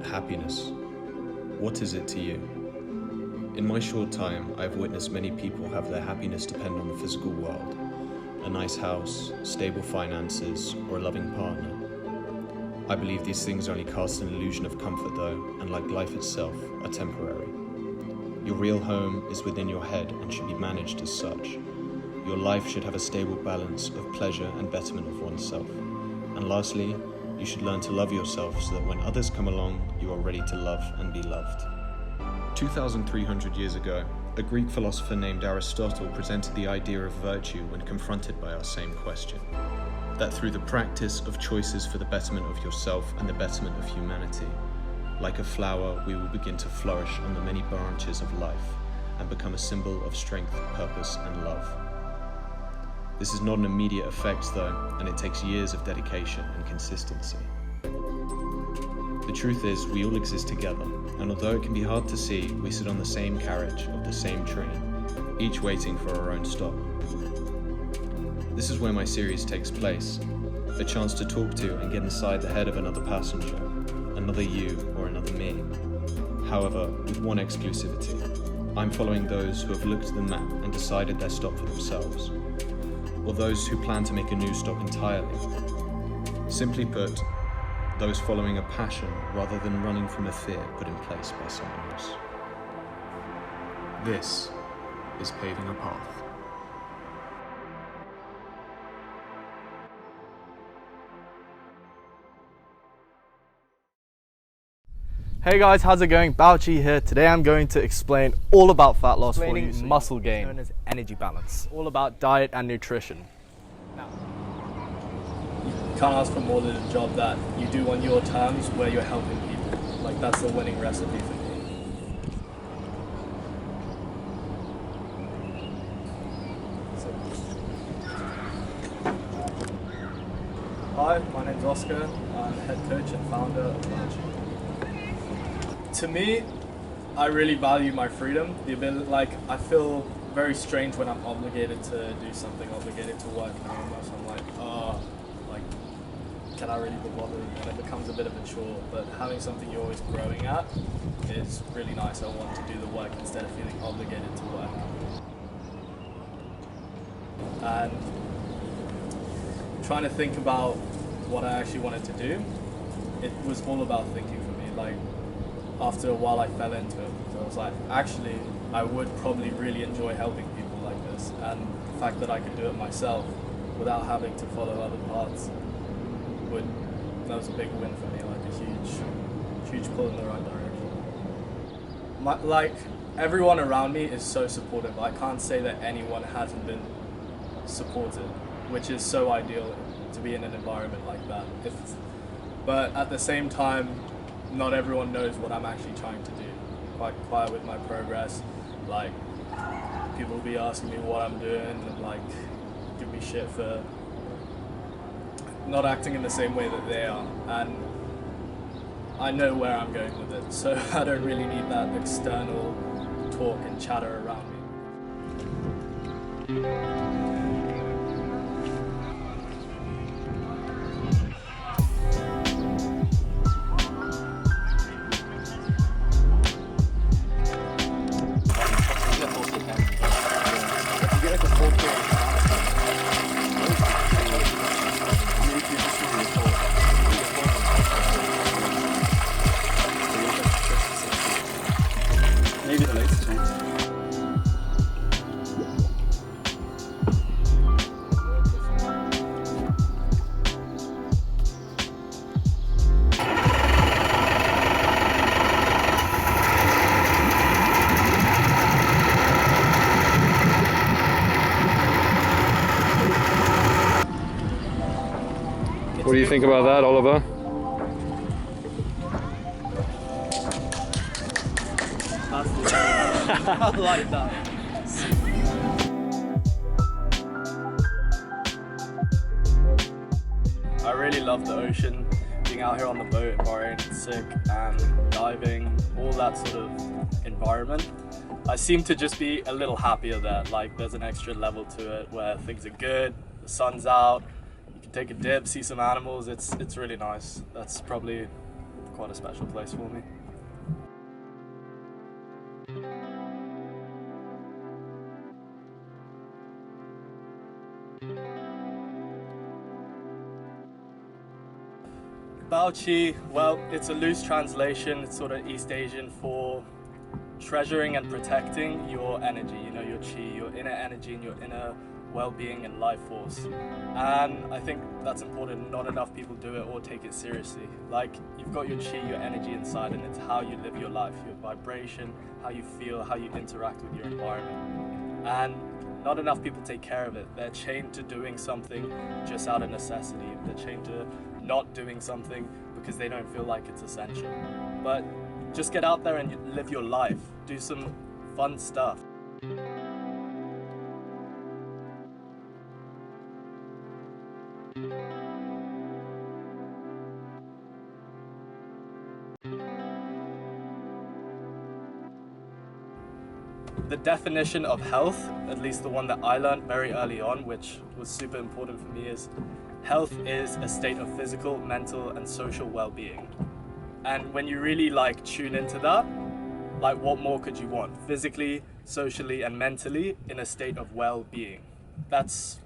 Happiness. What is it to you? In my short time, I've witnessed many people have their happiness depend on the physical world. A nice house, stable finances, or a loving partner. I believe these things only cast an illusion of comfort though, and like life itself, are temporary. Your real home is within your head and should be managed as such. Your life should have a stable balance of pleasure and betterment of oneself. And lastly, you should learn to love yourself so that when others come along, you are ready to love and be loved. 2,300 years ago, a Greek philosopher named Aristotle presented the idea of virtue when confronted by our same question. That through the practice of choices for the betterment of yourself and the betterment of humanity, like a flower, we will begin to flourish on the many branches of life and become a symbol of strength, purpose, and love. This is not an immediate effect though, and it takes years of dedication and consistency. The truth is, we all exist together, and although it can be hard to see, we sit on the same carriage of the same train, each waiting for our own stop. This is where my series takes place, a chance to talk to and get inside the head of another passenger, another you or another me. However, with one exclusivity, I'm following those who have looked at the map and decided their stop for themselves, or those who plan to make a new stop entirely. Simply put, those following a passion rather than running from a fear put in place by someone else. This is Paving a Path. Hey guys, how's it going? Bao Chi here. Today I'm going to explain all about fat loss for you, muscle gain, known as energy balance. All about diet and nutrition. Now, you can't ask for more than a job that you do on your terms where you're helping people. Like, that's the winning recipe for me. Hi, my name's Oscar. I'm head coach and founder of Bao Chi. To me, I really value my freedom. The ability, I feel very strange when I'm obligated to do something, obligated to work, and I'm like, can I really be bothered? And it becomes a bit of a chore. But having something you're always growing at is really nice. I want to do the work instead of feeling obligated to work. And trying to think about what I actually wanted to do, it was all about thinking for me. Like, after a while I fell into it. So I was like, actually, I would probably really enjoy helping people like this. And the fact that I could do it myself without having to follow other paths, that was a big win for me, like a huge pull in the right direction. Everyone around me is so supportive. I can't say that anyone hasn't been supported, which is so ideal to be in an environment like that. But at the same time, not everyone knows what I'm actually trying to do. Quite quiet with my progress. Like, people will be asking me what I'm doing and give me shit for not acting in the same way that they are. And I know where I'm going with it, so I don't really need that external talk and chatter around me. Maybe the latest change. What do you think about that, Oliver? I like that. I really love the ocean, being out here on the boat, borrowing sick and diving, all that sort of environment. I seem to just be a little happier there. Like, there's an extra level to it where things are good, the sun's out, you can take a dip, see some animals. It's really nice. That's probably quite a special place for me. Bao Chi, well, it's a loose translation. It's sort of East Asian for treasuring and protecting your energy, you know, your chi, your inner energy and your inner well-being and life force. And I think that's important. Not enough people do it or take it seriously. Like, you've got your chi, your energy inside, and it's how you live your life, your vibration, how you feel, how you interact with your environment. And not enough people take care of it. They're chained to doing something just out of necessity. They're chained to not doing something because they don't feel like it's essential. But just get out there and live your life. Do some fun stuff. The definition of health, at least the one that I learned very early on, which was super important for me, is health is a state of physical, mental, and social well-being. And when you really like tune into that, like what more could you want? Physically, socially, and mentally in a state of well-being. That's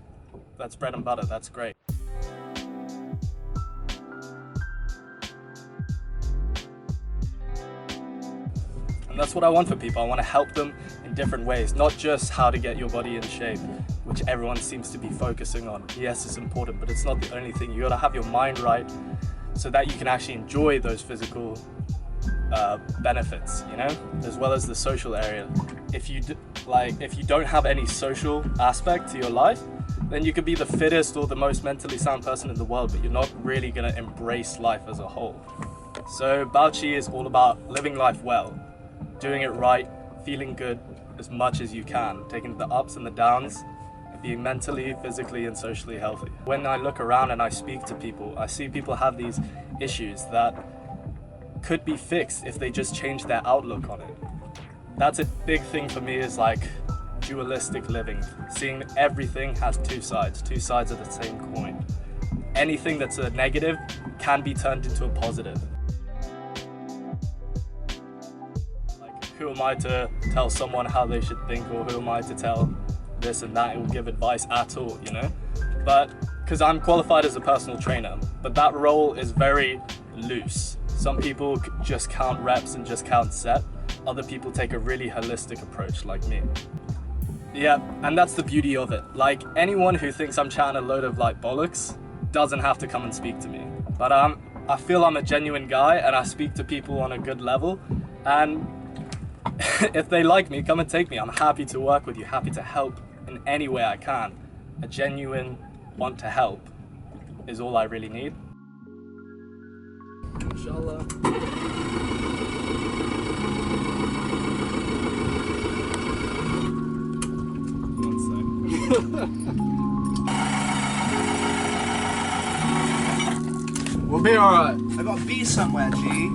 bread and butter, that's great. And that's what I want for people. I want to help them in different ways, not just how to get your body in shape, which everyone seems to be focusing on. Yes, it's important, but it's not the only thing. You gotta have your mind right so that you can actually enjoy those physical benefits, you know, as well as the social area. If you don't have any social aspect to your life, then you could be the fittest or the most mentally sound person in the world, but you're not really gonna embrace life as a whole. So Bao Chi is all about living life well, doing it right, feeling good as much as you can, taking the ups and the downs, being mentally, physically, and socially healthy. When I look around and I speak to people, I see people have these issues that could be fixed if they just change their outlook on it. That's a big thing for me, is like dualistic living, seeing everything has two sides of the same coin. Anything that's a negative can be turned into a positive. Who am I to tell someone how they should think, or who am I to tell this and that or give advice at all, you know? But because I'm qualified as a personal trainer, but that role is very loose. Some people just count reps and just count set. Other people take a really holistic approach like me. Yeah, and that's the beauty of it. Like, anyone who thinks I'm chatting a load of like bollocks doesn't have to come and speak to me. But I feel I'm a genuine guy and I speak to people on a good level, and if they like me, come and take me. I'm happy to work with you, happy to help in any way I can. A genuine want to help is all I really need. Inshallah. We'll be alright. I got B somewhere, G.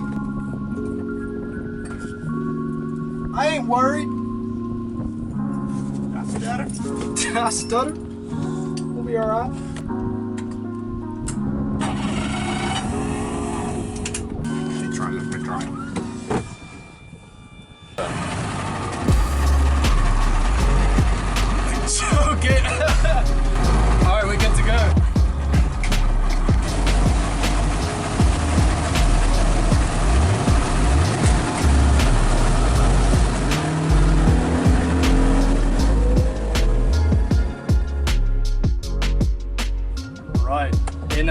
I ain't worried. I stutter. I stutter. We'll be alright. Keep trying, keep trying. Okay. Alright, we're good to go. In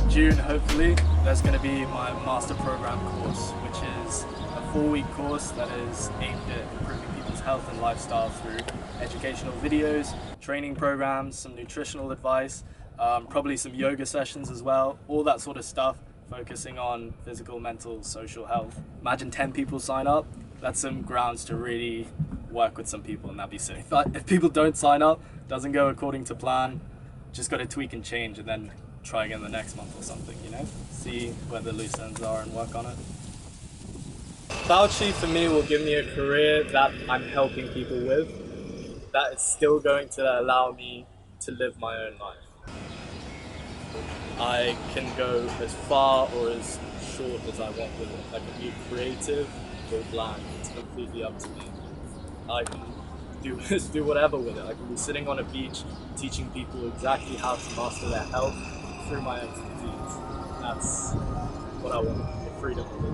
June, hopefully, there's going to be my master program course, which is a 4-week course that is aimed at improving people's health and lifestyle through educational videos, training programs, some nutritional advice, probably some yoga sessions as well, all that sort of stuff, focusing on physical, mental, social health. Imagine 10 people sign up. That's some grounds to really work with some people, and that'd be sick. But if people don't sign up, doesn't go according to plan, just got to tweak and change and then try again the next month or something, you know? See where the loose ends are and work on it. Bao Chi for me will give me a career that I'm helping people with, that is still going to allow me to live my own life. I can go as far or as thought as I want with it. I can be creative or bland. It's completely up to me. I can do whatever with it. I can be sitting on a beach teaching people exactly how to master their health through my expertise. That's what I want, the freedom of it.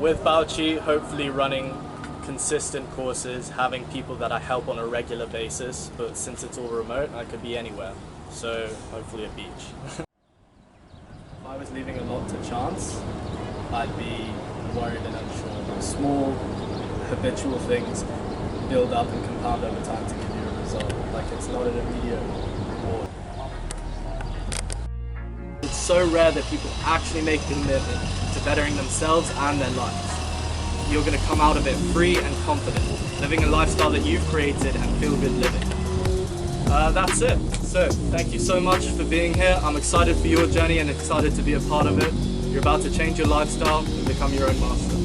With Bao Chi, hopefully running consistent courses, having people that I help on a regular basis, but since it's all remote, I could be anywhere. So hopefully a beach. If I was leaving a lot to chance, I'd be worried and unsure. Small, habitual things build up and compound over time to give you a result. Like, it's not an immediate reward. It's so rare that people actually make a commitment to bettering themselves and their lives. You're going to come out of it free and confident, living a lifestyle that you've created and feel good living. That's it. So, thank you so much for being here. I'm excited for your journey and excited to be a part of it. You're about to change your lifestyle and become your own master.